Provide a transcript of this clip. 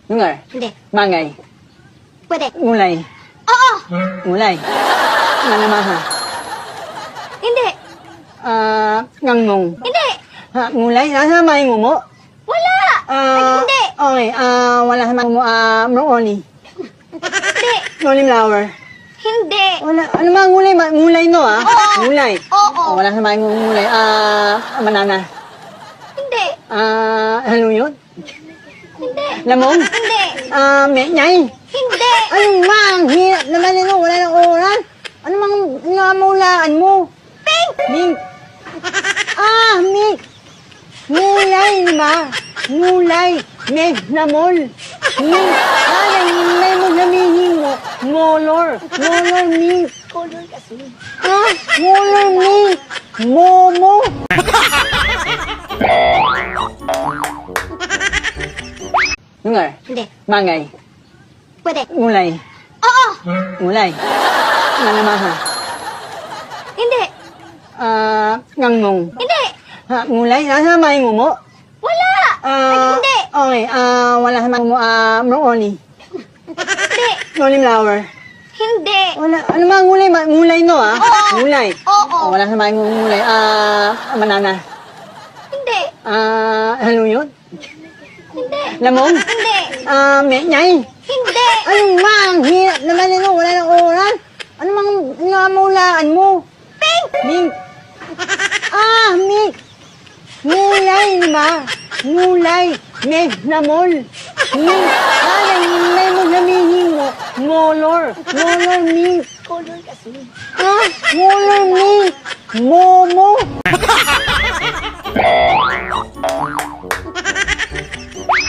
Lungar. Hindi. Mangay. Pwede. Gulay. Oo! Gulay. Manamaha. Hindi. Ngangmong. Hindi. Gulay. Nasa may ngumo. Wala! Hindi. Okay. Wala sa may ngumo. Broccoli. Hindi. Broccoli flower. Hindi. Wala. Ano mga gulay? Gulay no Oo. Gulay. Oo. Wala sa may gulay. Banana. Hindi. Ano yun? Hindi. Lamong? Hindi. Menyay? Hindi. Ano mang? Hirap naman yun. Wala nang oras. Ano mang namulaan mo? Pink! Mink. Mink. Ngulay, di ba? Ngulay. Meg na mol. Mink. Ngulay mo sabihin mo. Molor. Molor, mink. Color kasi. Molor, mink. Momo. Lungar. Hindi. Mangay. Pwede. Gulay. Oo! Gulay. Manamaha. Hindi. Ngangmong. Hindi. Gulay. Nasa may ngumo. Wala! Hindi. Okay. Wala sa may ngumo. Broccoli. Hindi. Broccoli flower. Hindi. Wala. Ano mga gulay? Gulay no Oo. Gulay. Oo. Wala sa may gulay. Banana. Hindi. Ano yun? Hindi. Lamong? Hindi. Menyay? Hindi. Ano mang? Hirap naman yun. Wala nang oras. Ano mang namulaan mo? Pink! Mink. Mink. Ngulay, di ba? Ngulay. Meg na mol. Mink. Ngulay mo sabihin mo. Molor. Molor, mink. Color kasi. Molor, mink. Momo.